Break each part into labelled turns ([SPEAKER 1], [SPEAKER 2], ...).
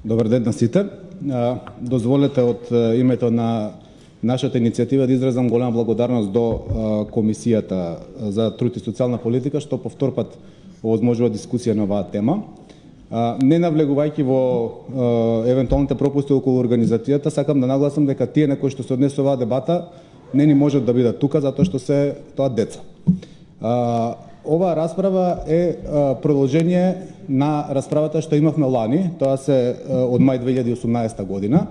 [SPEAKER 1] Добар ден на сите. Дозволете од името на нашата иницијатива да изразам голема благодарност до Комисијата за труд и социјална политика што повтор пат овозможува дискусија на оваа тема. Не навлегувајќи во евентуалните пропусти околу организацијата, сакам да нагласам дека тие на кои што се однесе оваа дебата не ни можат да бидат тука затоа што се тоа деца. Оваа расправа е продолжение на расправата што имавме лани, тоа се од мај 2018 година.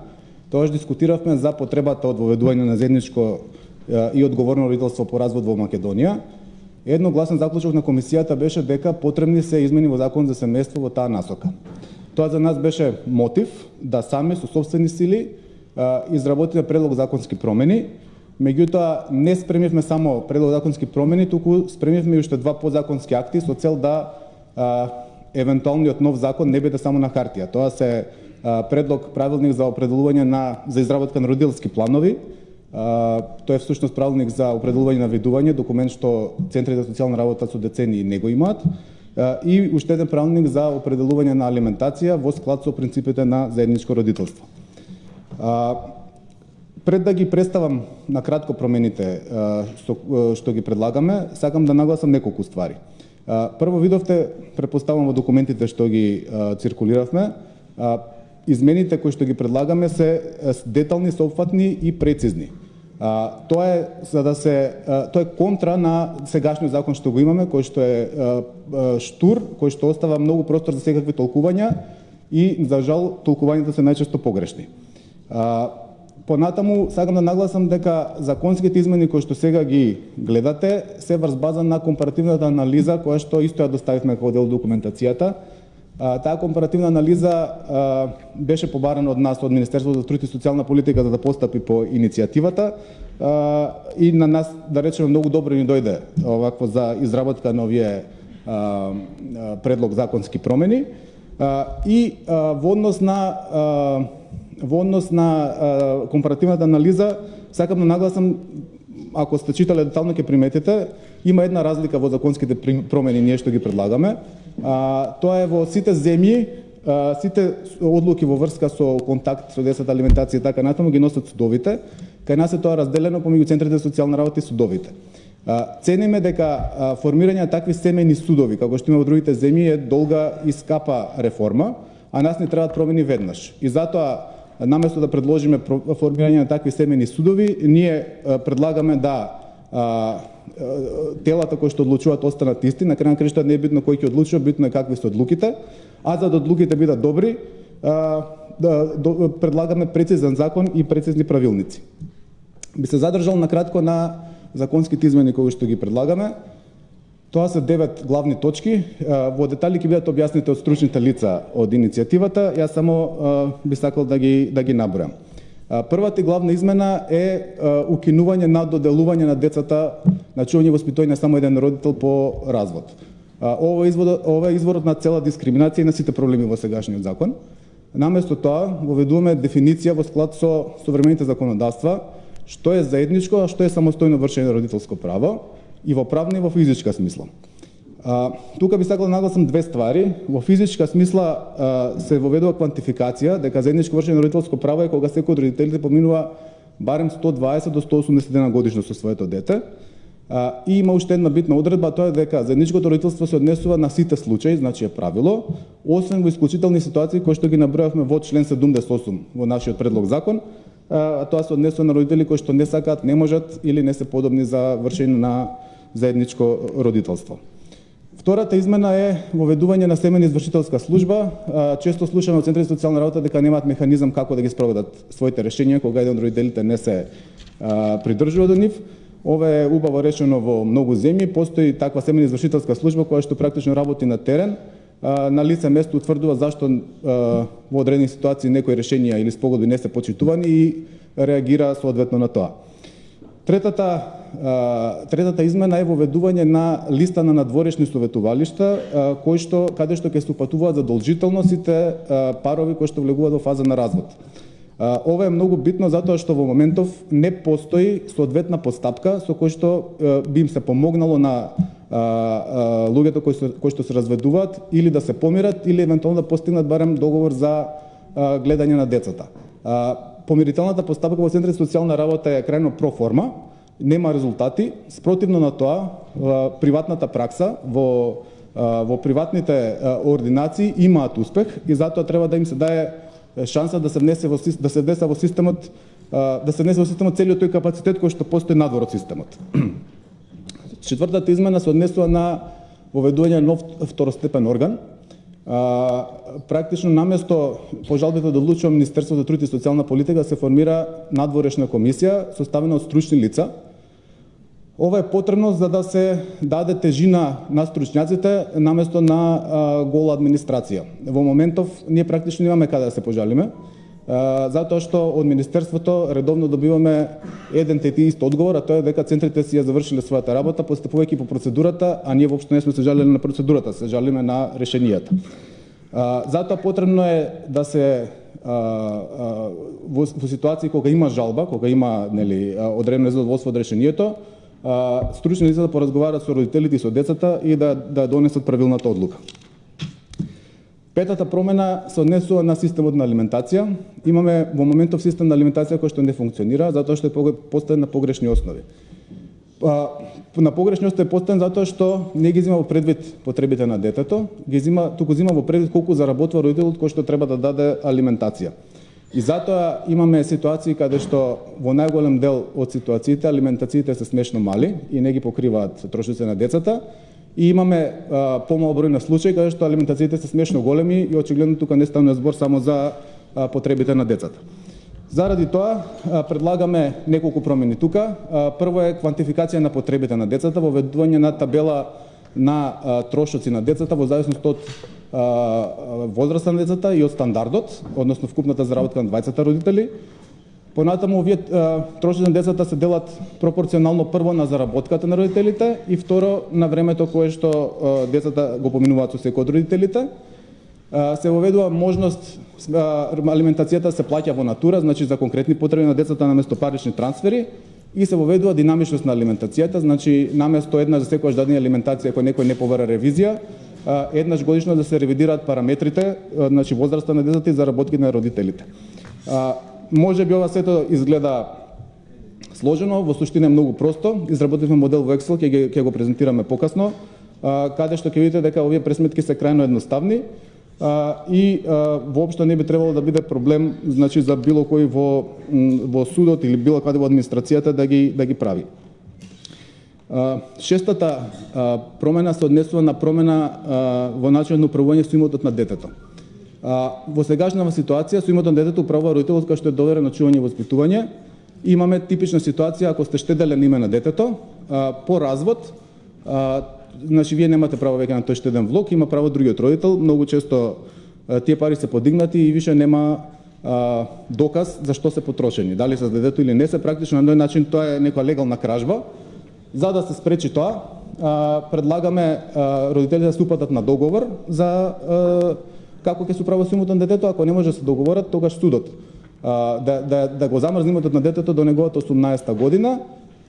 [SPEAKER 1] Тогаш дискутиравме за потребата од воведување на заедничко и одговорно родителство по развод во Македонија. Едногласен заклучок на комисијата беше дека потребни се измени во Закон за семејство во таа насока. Тоа за нас беше мотив да сами со сопствени сили изработиме предлог законски промени. Меѓутоа, не спремивме само предлог законски промени, туку спремивме и уште два подзаконски акти со цел да евентуалниот нов закон не биде само на хартија. Тоа се предлог правилник за определување за изработка на родителски планови. Тоа е всушност правилник за определување на видување, документ што центрите за социјална работа со децении не го имаат, и уште еден правилник за определување на алиментација во склад со принципите на заедничко родителство. Пред да ги представам на кратко промените што ги предлагаме, сакам да нагласам неколку ствари. Прво, видовте, претпоставам во документите што ги циркулиравме, измените кои што ги предлагаме се детални, соопфатни и прецизни. Тоа е контра на сегашниот закон што го имаме, кој што е штур, кој што остава многу простор за секакви толкувања и за жал толкувањата се најчесто погрешни. Понатаму сакам да нагласам дека законските измени кои што сега ги гледате се врз база на компаративната анализа која што исто ја доставивме како дел од документацијата. Таа компаративна анализа беше побарана од нас, од Министерството за труд и социјална политика, за да постапи по иницијативата, и на нас, да речеме, многу добро ни дојде овакво за изработка на овие предлог законски промени. И во однос на компаративната анализа, сакам да нагласам, ако сте читале детално ќе приметите, има една разлика во законските промени ние што ги предлагаме. Тоа е во сите земји, сите одлуки во врска со контакт со децата, алиментација и така натаму ги носат судовите. Кај нас е тоа разделено помеѓу центрите за социјална работа и судовите. Цениме дека формирање на такви семејни судови, како што има во другите земји, е долга и скапа реформа, а нас не требаат промени веднаш. И затоа, наместо да предложиме формирање на такви семејни судови, ние предлагаме да телата кои што одлучуваат останат исти. На крај на крајшта не е битно кој ќе одлучува, битно е какви се одлуките. А за да одлуките бидат добри, предлагаме прецизен закон и прецизни правилници. Би се задржал на кратко на законските измени кои што ги предлагаме. Тоа се 9 главни точки. Во детали ќе бидат објаснети од стручните лица од иницијативата. Јас само би сакал да ги набројам. Првата и главна измена е укинување на доделување на децата на чување и воспитување само еден родител по развод. Ова е изворот на цела дискриминација и на сите проблеми во сегашниот закон. Наместо тоа, воведуваме дефиниција во склад со современите законодавства, што е заедничко, а што е самостојно вршење на родителско право, и во правна и во физичка смисла. Тука би сакал да нагласам две ствари. Во физичка смисла се воведува квантификација дека заедничко вршење на родителско право е кога секој од родителите поминува барем 120 до 180 дена годишно со своето дете. И има уште една битна одредба, тоа е дека заедничкото родителство се однесува на сите случаи, значи е правило, освен во исклучителни ситуации кои што ги набројавме во член 78 во нашиот предлог закон, а тоа се однесува на родители кои што не сакаат, не можат или не се подобни за вршење на заедничко родителство. Втората измена е воведување на семејна извршителска служба. Често слушаме од центрите за социјална работа дека немаат механизам како да ги спроведат своите решенија кога еден од родителите не се придржува до нив. Ова е убаво решено во многу земји. Постои таква семејна извршителска служба која што практично работи на терен, на лице место утврдува зашто во одредени ситуации некои решенија или спогодби не се почитувани и реагира соодветно на тоа. Третата измена е воведување на листа на надворешни советувалишта, каде што ќе се упатуваат задолжително сите парови кои што влегуваат во фаза на развод. Ова е многу битно затоа што во моментов не постои соодветна постапка со кој што би им се помогнало на луѓето кои што се разведуваат или да се помират или евентуално да постигнат барем договор за гледање на децата. Помирителната постапка во центри за социјална работа е крајно проформа, нема резултати, спротивно на тоа приватната пракса во приватните ординации имаат успех и затоа треба да им се даде шанса да се внесе во системот целиот тој капацитет кој што постои надвор од системот. Четвртата измена се однесува на воведување нов второстепен орган. Практично наместо по жалбите да одлучува Министерството за труд и социјална политика се формира надворешна комисија составена од стручни лица. Ова е потребно за да се даде тежина на стручњаците наместо на гола администрација. Во моментов ние практично немаме каде да се пожалиме, затоа што од Министерството редовно добиваме еден те ист одговор, а тоа е дека центрите си ја завршиле својата работа, постапувајќи по процедурата, а ние воопшто не сме се жалеле на процедурата, се жалиме на решенијата. Затоа потребно е да се во ситуации кога има жалба, кога има одредено незадоволство од решението, стручни лица да поразговараат со родителите и со децата и да донесат правилната одлука. Петата промена се однесува на системот на алиментација. Имаме во моментов систем на алиментација кој што не функционира затоа што е поставен на погрешни основи. На погрешни основи е поставен затоа што не ги зема во предвид потребите на детето, туку зема во предвид колку заработува родителот кој што треба да даде алиментација. И затоа имаме ситуации каде што во најголем дел од ситуациите алиментациите се смешно мали и не ги покриваат трошоците на децата. И имаме помал број на случаи каде што алиментациите се смешно големи и очигледно тука не ставаме збор само за потребите на децата. Заради тоа предлагаме неколку промени тука. Прво е квантификација на потребите на децата, воведување на табела на трошоци на децата во зависност од возраста на децата и од стандардот, односно вкупната заработка на двајцата родители. Понатаму овие трошоци на децата се делат пропорционално прво на заработката на родителите и второ на времето кое што децата го поминуваат со секој од родителите. Се воведува можност алиментацијата се плаќа во натура, значи за конкретни потреби на децата наместо парични трансфери, и се воведува динамичност на алиментацијата, значи наместо еднаш за секојаш дадена алиментација кој некој не побара ревизија, еднаш годишно да се ревидираат параметрите, значи возраста на децата и заработки на родителите. Може би ова сето изгледа сложено, во суштина е многу просто. Изработивме модел во Excel, ќе го презентираме покасно, каде што ќе видите дека овие пресметки се крајно едноставни и воопшто не би требало да биде проблем, значи за било кој во судот или било каде во администрацијата да ги прави. Шестата промена се однесува на промена во начинот на управување со имотот на детето. Во сегашната ситуација со имотот на детето управува родителот кој што е доверен на чување и воспитување. Имаме типична ситуација ако сте штеделен име на детето, по развод, значи вие немате право веќе на тој штеден влог, има право другиот родител. Многу често тие пари се подигнати и више нема доказ за што се потрошени, дали се за детето или не се. Практично на тој начин тоа е некоја легална кражба. За да се спречи тоа, предлагаме родителите да се упатат на договор за како ќе се управува со имотот на детето. Ако не може да се договорат, тогаш судот да го замрзне имотот на детето до неговата 18-та година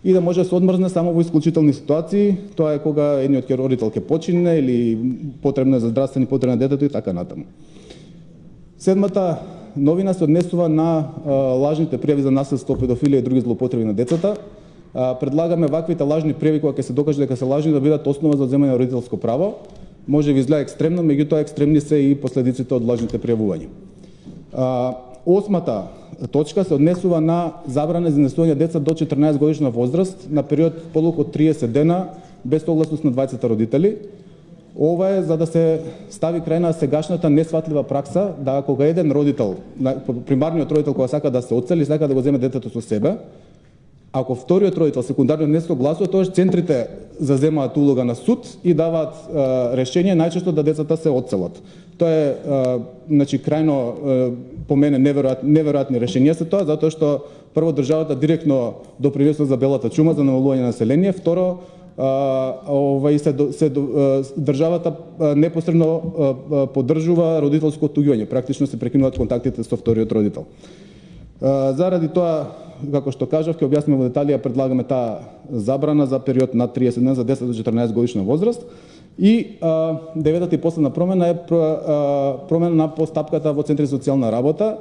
[SPEAKER 1] и да може да се одмрзне само во исклучителни ситуации. Тоа е кога едниот родител ќе почине или потребно е за здравствени потреби на детето и така натаму. Седмата новина се однесува на лажните пријави за насилство, педофилија и други злоупотреби на децата. Предлагаме ваквите лажни пријави кога ќе се докаже дека се лажни да бидат основа за земање на родителско право. Може би изгледа екстремно, меѓутоа екстремни се и последиците од лажните пријавувања. Осмата точка се однесува на забрана за изнесување деца до 14 годишна возраст на период подолг од 30 дена без согласност на двајцата родители. Ова е за да се стави крај на сегашната несватлива пракса да кога еден родител, примарниот родител кога сака да се одсели, сака да го земе детето со себе, ако вториот родител секундарно не согласува, тоа центрите заземаат улога на суд и даваат решение најчесто да децата се одселат. Тоа е значи крајно по мене неверојатни решенија се тоа, затоа што прво државата директно допринесува за белата чума, за намалување на население, второ државата непосредно поддржува родителско оттуѓување, практично се прекинуваат контактите со вториот родител. Заради тоа, како што кажав, ќе објасниме во детали, предлагаме таа забрана за период над 30 дена за 10 до 14 годишна возраст. И деветата и последна промена е промена на постапката во центри за социјална работа.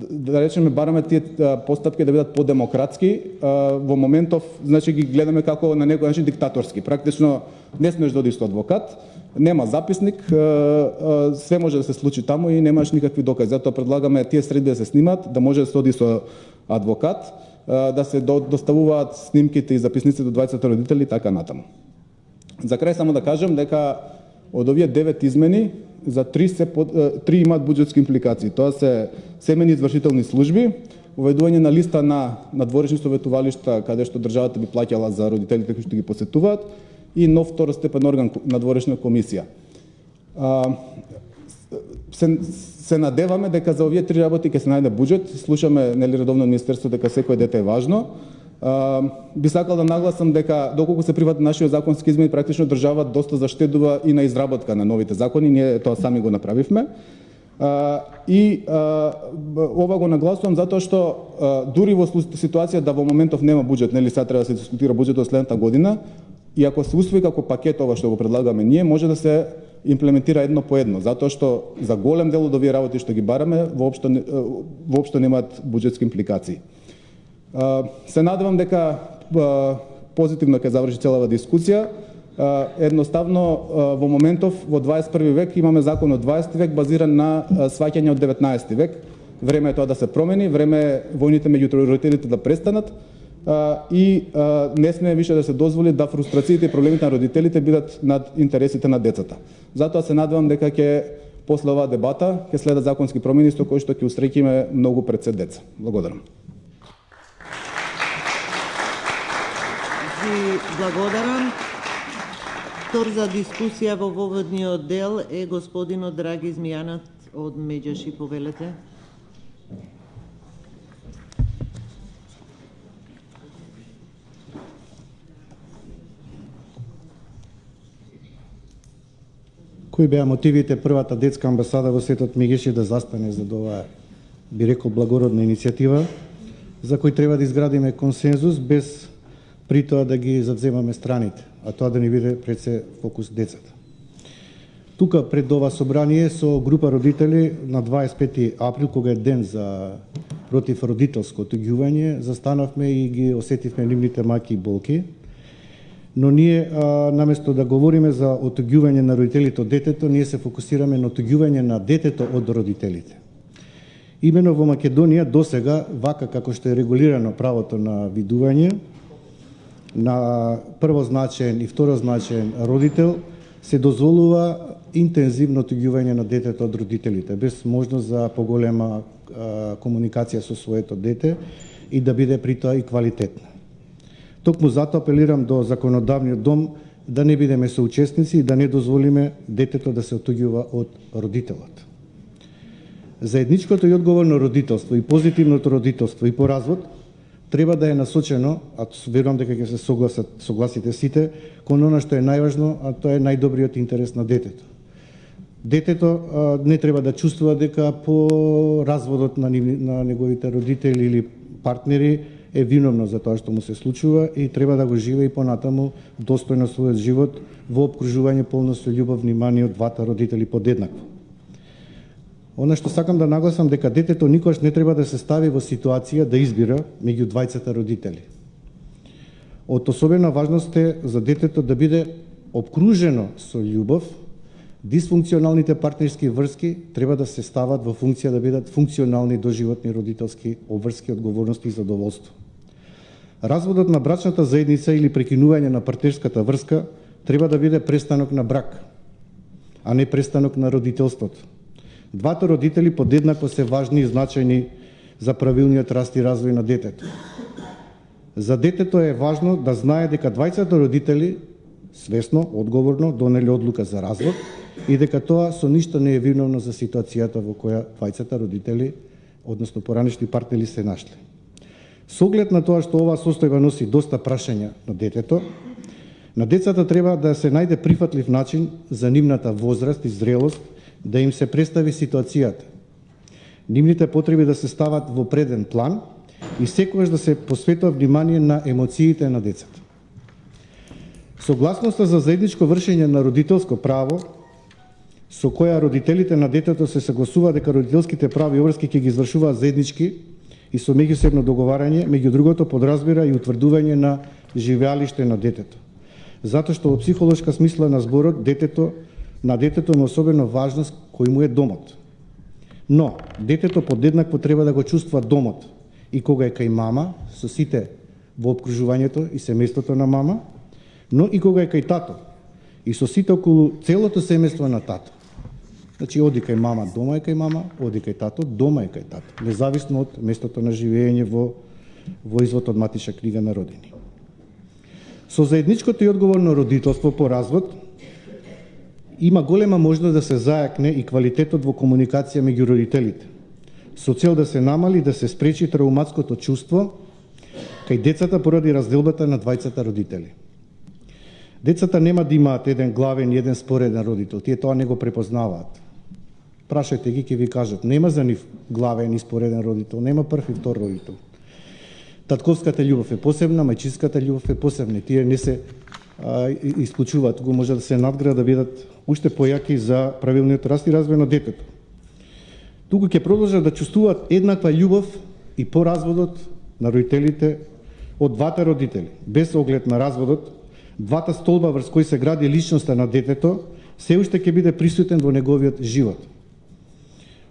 [SPEAKER 1] Да речеме, бараме тие постапки да бидат подемократски. Во моментов, значи, ги гледаме како на некој начин диктаторски. Практично не смеш да одиш со адвокат, нема записник, све може да се случи таму и немаш никакви докази. Затоа предлагаме тие среди да се снимат, да може да се оди со адвокат, да се доставуваат снимките и записниците до 20 родители и така натаму. За крај само да кажам дека од овие 9 измени за 3 имаат буџетски импликации. Тоа се семејни извршителни служби, уведување на листа на надворешни советувалишта каде што државата би плаќала за родителите кои што ги посетуваат и нов второстепен орган надворешна комисија. Се надеваме дека за овие 3 работи ќе се најде буџет. Слушаме редовно од Министерството дека секој дете е важно. Би сакал да нагласам дека доколку се прифати нашиот законски измени, практично држава доста заштедува и на изработка на новите закони, ние тоа сами го направивме. Ова го нагласувам затоа што дури во ситуација да во моментов нема буџет, нели сега треба да се дискутира буџетот следната година, и ако се усвои како пакет ова што го предлагаме ние, може да се имплементира едно по едно, затоа што за голем дел од овие работи што ги бараме воопшто немаат буџетски импликации. Се надевам дека позитивно ќе заврши целава дискусија. Едноставно во моментов во 21 век имаме закон од 20 век базиран на сваќање од 19 век. Време е тоа да се промени, време е војните меѓу родителите да престанат и не сме више да се дозволи да фрустрациите и проблемите на родителите бидат над интересите на децата. Затоа се надевам дека ќе после оваа дебата ќе следат законски промени со кои што ќе усреќиме многу пред се деца. Благодарам.
[SPEAKER 2] Благодарам. Втор за дискусија во воводниот дел е господинот Драги Змијанат од Меѓаши. Повелете.
[SPEAKER 3] Кои беа мотивите првата детска амбасада во светот Меѓаши да застане за оваа, би рекол, благородна иницијатива, за кој треба да изградиме консензус без при тоа да ги завземаме страните, а тоа да ни биде пред се фокус децата. Тука пред ова собрание со група родители на 25 април, кога е ден за против родителско отуѓување, застанавме и ги осетивме нивните маки и болки. Но ние, наместо да говориме за отуѓување на родителите од детето, ние се фокусираме на отуѓување на детето од родителите. Имено во Македонија досега, вака како што е регулирано правото на видување, на првозначен и второзначен родител, се дозволува интензивно отуѓување на детето од родителите, без можност за поголема комуникација со своето дете и да биде при тоа и квалитетна. Токму затоа апелирам до законодавниот дом да не бидеме соучесници и да не дозволиме детето да се отуѓува од родителот. Заедничкото и одговорно родителство и позитивното родителство и по развод треба да е насочено, а верувам дека ќе се согласите сите, кон она што е најважно, а тоа е најдобриот интерес на детето. Детето не треба да чувствува дека по разводот на неговите родители или партнери е виновно за тоа што му се случува и треба да го живее и понатаму достојно својот живот во опкружување полно со љубов, внимание од двата родители подеднакво. Она што сакам да нагласам дека детето никогаш не треба да се стави во ситуација да избира меѓу двајцата родители. Од особена важност е за детето да биде опкружено со љубов. Дисфункционалните партнерски врски треба да се стават во функција да бидат функционални доживотни родителски обврски, одговорности и задоволство. Разводот на брачната заедница или прекинување на партнерската врска треба да биде престанок на брак, а не престанок на родителството. Двата родители подеднакво се важни и значајни за правилниот раст и развој на детето. За детето е важно да знае дека двајцата родители свесно, одговорно донеле одлука за развод и дека тоа со ништо не е виновно за ситуацијата во која двајцата родители, односно поранешни партнери, се нашле. Со оглед на тоа што оваа состојба носи доста прашања на детето, на децата треба да се најде прифатлив начин за нивната возраст и зрелост да им се представи ситуацијата. Нивните потреби да се стават во преден план и секогаш да се посветува внимание на емоциите на децата. Согласноста за заедничко вршење на родителско право, со која родителите на детето се согласуваат дека родителските права и обврски ќе ги извршуваат заеднички и со меѓусебно договарање, меѓу другото подразбира и утврдување на живеалиште на детето. Затоа што во психолошка смисла на зборот на детето има особено важност кој му е домот. Но детето подеднакво треба да го чувствува домот и кога е кај мама, со сите во обкружувањето и семејството на мама, но и кога е кај тато и со сите околу целото семејство на тато. Значи, оди кај мама, дома е кај мама, оди кај тато, дома е кај тато, независно од местото на живење во извод од Матична книга на родени. Со заедничкото и одговорно родителство по развод има голема можност да се зајакне и квалитетот во комуникација меѓу родителите, со цел да се намали и да се спречи травматското чувство кај децата поради разделбата на двајцата родители. Децата нема да имаат еден главен и еден спореден родител, тие тоа не го препознаваат. Прашајте ги, ќе ви кажат, нема за нив главен и спореден родител, нема прв и втор родител. Татковската љубов е посебна, мајчинската љубов е посебна, тие не се исклучуваат, го може да се надграда да бидат уште појаки за правилниот раст и развој на детето. Туку ќе продолжат да чувствуваат еднаква љубов и по разводот на родителите од двата родители, без оглед на разводот, двата столба врз кои се гради личноста на детето, се уште ќе биде присутен во неговиот живот.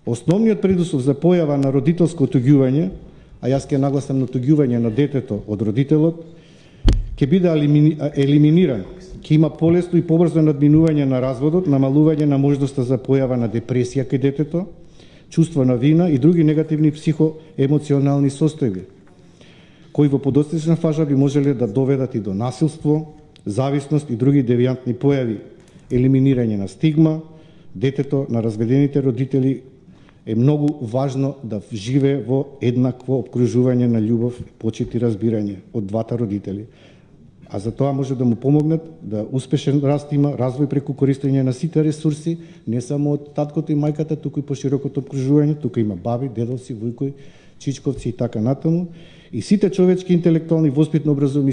[SPEAKER 3] Основниот предуслов за појава на родителско отуѓување, а јас ќе нагласам на отуѓување на детето од родителот, ќе биде елиминиран, ќе има полесно и побрзо надминување на разводот, намалување на можноста за појава на депресија кај детето, чувство на вина и други негативни психоемоционални состојби, кои во подоцнична фаза би можеле да доведат и до насилство, зависност и други девијантни појави, елиминирање на стигма. Детето на разведените родители е многу важно да живее во еднакво обкружување на љубов, почит и разбирање од двата родители. А за тоа може да му помогнат да успешен раст има, развој преку користење на сите ресурси, не само од таткото и мајката, туку и по широкото обкружување, туку има баби, дедовци, вујкови, чичковци и така натаму. И сите човечки, интелектуални, воспитно образовни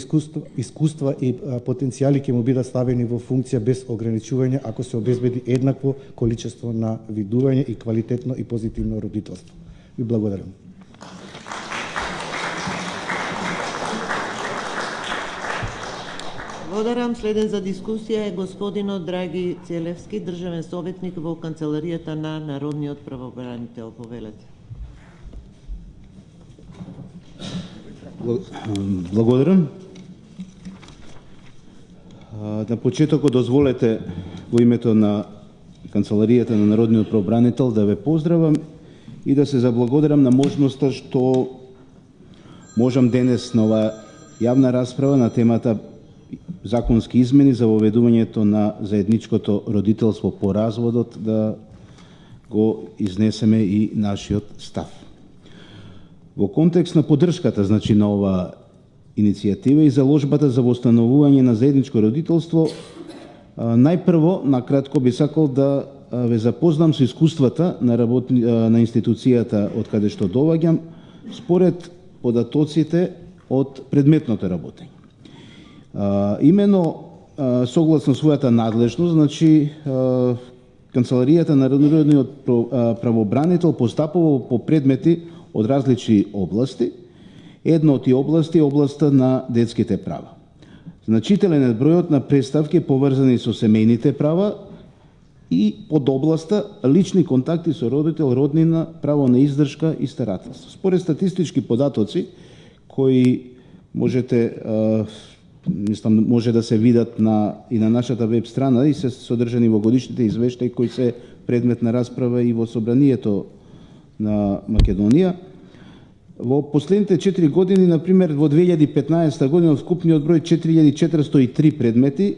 [SPEAKER 3] искуства и потенцијали ќе му бидат ставени во функција без ограничување ако се обезбеди еднакво количество на видување и квалитетно и позитивно родителство. Ви благодарам.
[SPEAKER 2] Благодарам. Следен за дискусија е господинот Драги Целевски, државен советник во Канцеларијата на Народниот правобранител. Повелете.
[SPEAKER 4] Благодарам. На почетокот дозволете во името на Канцеларијата на Народниот правобранител да ве поздравам и да се заблагодарам на можноста што можам денес на оваа јавна расправа на темата законски измени за воведувањето на заедничкото родителство по разводот да го изнесеме и нашиот став. Во контекст на поддршката, значи, на ова иницијатива и заложбата за восстановување на заедничко родителство, најпрво, накратко би сакал да ве запознам со искуствата на институцијата од каде што доаѓам, според податоците од предметното работење. Имено, согласно својата надлежност, значи, Канцеларијата на Народниот правобранител постапува по предмети од различни области. Една од тие области е областа на детските права. Значителен е бројот на преставки поврзани со семејните права и под областа лични контакти со родител, роднина, право на издршка и старателство. Според статистички податоци кои може да се видат и на нашата веб страна и се содржани во годишните извештаи кои се предмет на расправа и во Собранието на Македонија. Во последните 4 години, например, во 2015 година, од вкупниот број 4403 предмети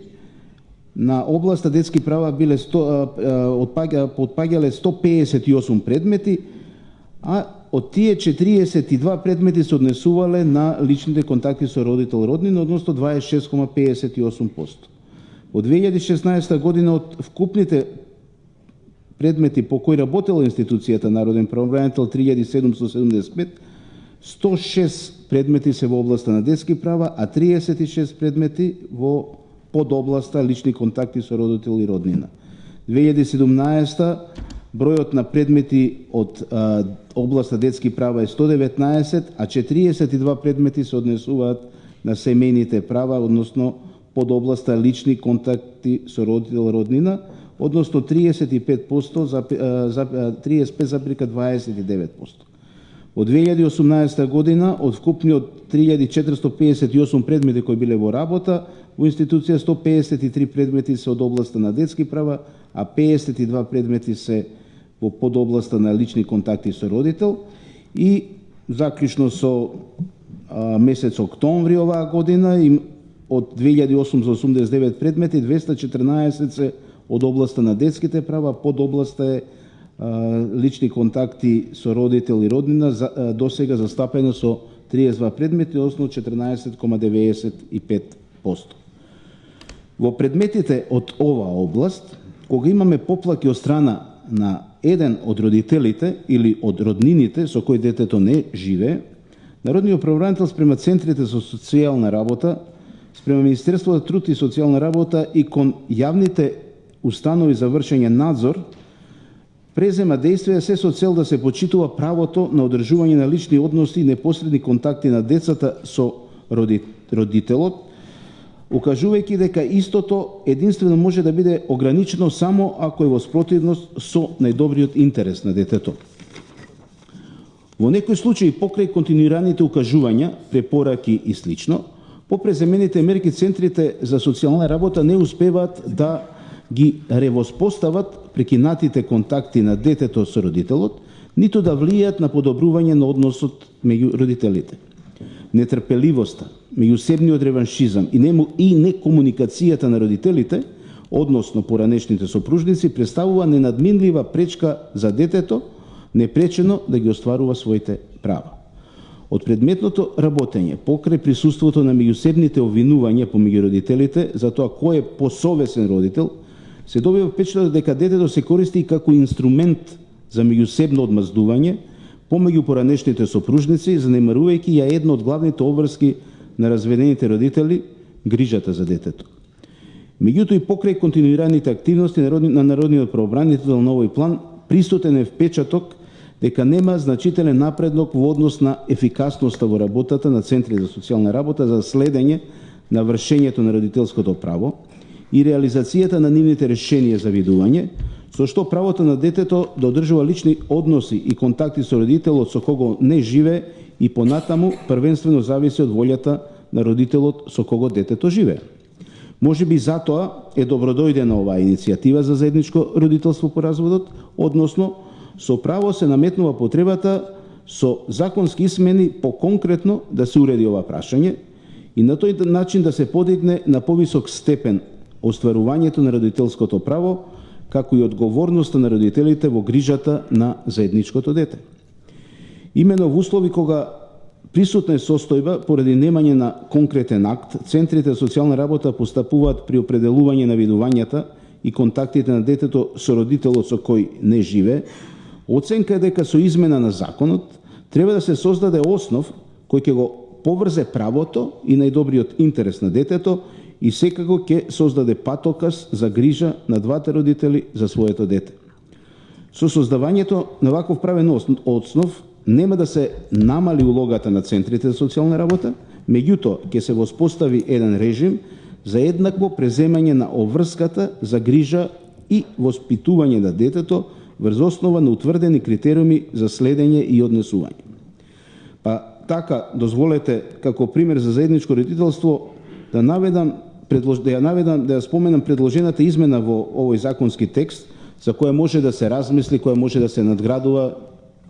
[SPEAKER 4] на областа детски права биле потпаѓале 158 предмети, а од тие 42 предмети се однесувале на личните контакти со родител роднина, односно 26,58%. Во 2016 година од вкупните предмети по кои работела институцијата Народен правобранител 3775, 106 предмети се во областа на детски права, а 36 предмети во под областа лични контакти со родител и роднина. 2017 бројот на предмети од областа детски права е 119, а 42 предмети се однесуваат на семејните права, односно под областа лични контакти со родител роднина, односно 35%, 35,29%. Од 2018 година, од вкупниот 3458 предмети кои биле во работа, во институција 153 предмети се од областа на детски права, а 52 предмети се во подобласта на лични контакти со родител. И заклучно со месец октомври оваа година, од 2889 предмети, 214 се од областа на детските права, под областа е лични контакти со родител и роднина, досега застапено со 32 предмети, односно 14,95%. Во предметите од оваа област, кога имаме поплаки од страна на еден од родителите или од роднините со кој детето не живее, Народниот правобранител спрема центрите за социјална работа, спрема Министерството за труд и социјална работа и кон јавните установи за вршење надзор, презема действија се со цел да се почитува правото на одржување на лични односи и непосредни контакти на децата со родителот, укажувајќи дека истото единствено може да биде ограничено само ако е во спротивност со најдобриот интерес на детето. Во некои случаи, покрај континуираните укажувања, препораки и слично, по преземените мерки центрите за социјална работа не успеваат да ги ревоспостават прекинатите контакти на детето со родителот, ниту да влијаат на подобрување на односот меѓу родителите. Нетрпеливоста, меѓусебниот реваншизам и некомуникацијата на родителите, односно поранешните сопружници, представува ненадминлива пречка за детето, непречено да ги остварува своите права. Од предметното работење, покрај присуството на меѓусебните обвинувања помеѓу родителите за тоа кој е посовесен родител, се добива впечатокот дека детето се користи како инструмент за меѓусебно одмаздување помеѓу поранешните сопружници, занемарувајќи ја една од главните обврски на разведените родители, грижата за детето. Меѓутоа и покрај континуираните активности на Народниот правобранител на овој план, присутен е впечаток дека нема значителен напредок во однос на ефикасноста во работата на центри за социјална работа за следење на вршењето на родителското право и реализацијата на нивните решенија за видување, со што правото на детето да одржува лични односи и контакти со родителот со кого не живее и понатаму првенствено зависи од волјата на родителот со кого детето живее. Можеби затоа е добродојдена оваа иницијатива за заедничко родителство по разводот, односно со право се наметнува потребата со законски измени поконкретно да се уреди ова прашање и на тој начин да се подигне на повисок степен остварувањето на родителското право, како и одговорноста на родителите во грижата на заедничкото дете. Имено во услови кога присутна е состојба поради немање на конкретен акт, центрите за социјална работа постапуваат при определување на видувањата и контактите на детето со родителот со кој не живее. Оценка е дека со измена на законот треба да се создаде основ кој ќе го поврзе правото и најдобриот интерес на детето и секако ќе создаде патоказ за грижа на двата родители за своето дете. Со создавањето на ваков правен основ нема да се намали улогата на центрите за социјална работа, меѓутоа ќе се воспостави еден режим за еднакво преземање на обврската за грижа и воспитување на детето врз основа на утврдени критериуми за следење и однесување. Па така, дозволете како пример за заедничко родителство да ја споменам предложената измена во овој законски текст, за која може да се размисли, која може да се надградува,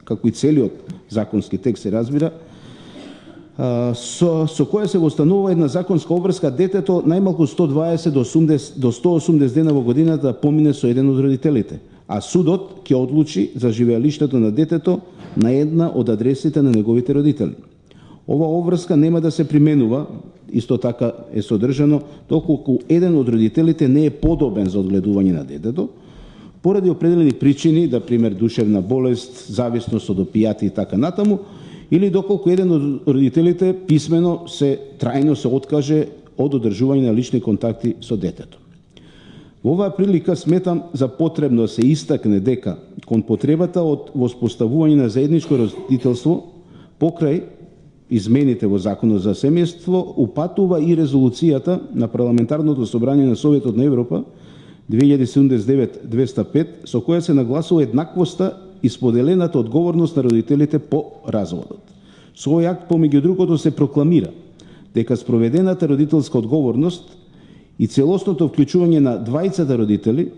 [SPEAKER 4] како и целиот законски текст се разбира, со која се востанува една законска обврска детето најмалку 120 до 180 дена во годината да помине со еден од родителите, а судот ќе одлучи за живеалиштето на детето на една од адресите на неговите родители. Ова обврска нема да се применува, исто така е содржано, доколку еден од родителите не е подобен за одгледување на детето, поради определени причини, да пример душевна болест, зависност од опијати и така натаму, или доколку еден од родителите писмено трајно се откаже од одржување на лични контакти со детето. Во оваа прилика сметам за потребно да се истакне дека кон потребата од воспоставување на заедничко родителство покрај измените во Законот за семејство упатува и резолуцијата на Парламентарното собрание на Советот на Европа 2079-205 со која се нагласува еднаквоста и споделената одговорност на родителите по разводот. Со овој акт помеѓу другото се прокламира дека спроведената родителска одговорност и целосното вклучување на двајцата родители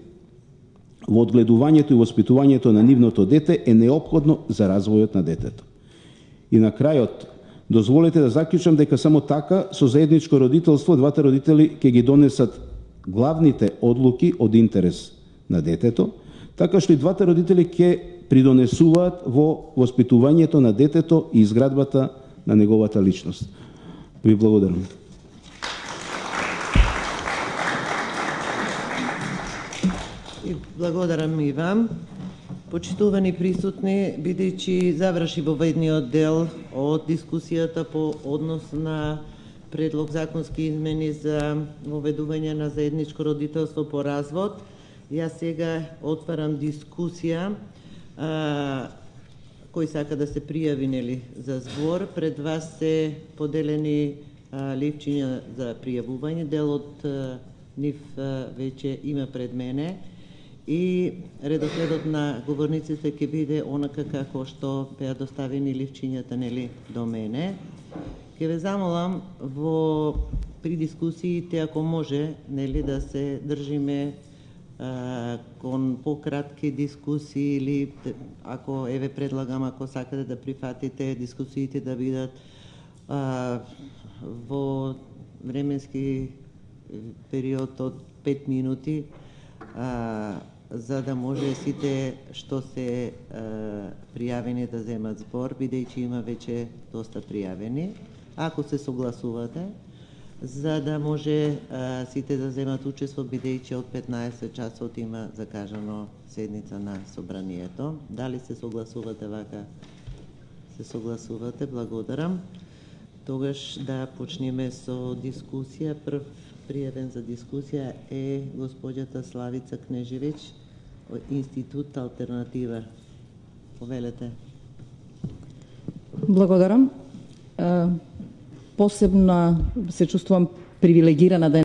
[SPEAKER 4] во одгледувањето и воспитувањето на нивното дете е неопходно за развојот на детето. И на крајот, дозволете да заклучам дека само така со заедничко родителство двата родители ќе ги донесат главните одлуки од интерес на детето, така што и двата родители ќе придонесуваат во воспитувањето на детето и изградбата на неговата личност. Ви благодарам.
[SPEAKER 2] И благодарам и вам. Почитувани присутни, бидејќи заврши воведниот дел од дискусијата по однос на предлог законски измени за воведување на заедничко родителство по развод, јас сега отварам дискусија. Кој сака да се пријави нели за збор? Пред вас се поделени ливчиња за пријавување. Дел од нив веќе има пред мене. И редоследот на говорниците ќе биде онака како што беа доставени ливчињата нели до мене. Ќе ве замолам при дискусиите, ако може, нели да се држиме кон пократки дискусии или ако еве предлагам, ако сакате да прифатите дискусиите да бидат во временски период од 5 минути, за да може сите што се пријавени да земат збор, бидејќи има веќе доста пријавени. Ако се согласувате, за да може сите да земат учество, бидејќи од 15 часот има закажано седница на собранието. Дали се согласувате вака? Се согласувате, благодарам. Тогаш да почнеме со дискусија. Прв пријавен за дискусија е госпоѓата Славица Кнежевиќ, Институт Алтернатива. Повелете.
[SPEAKER 5] Благодарам. Посебно се чувствувам привилегирана да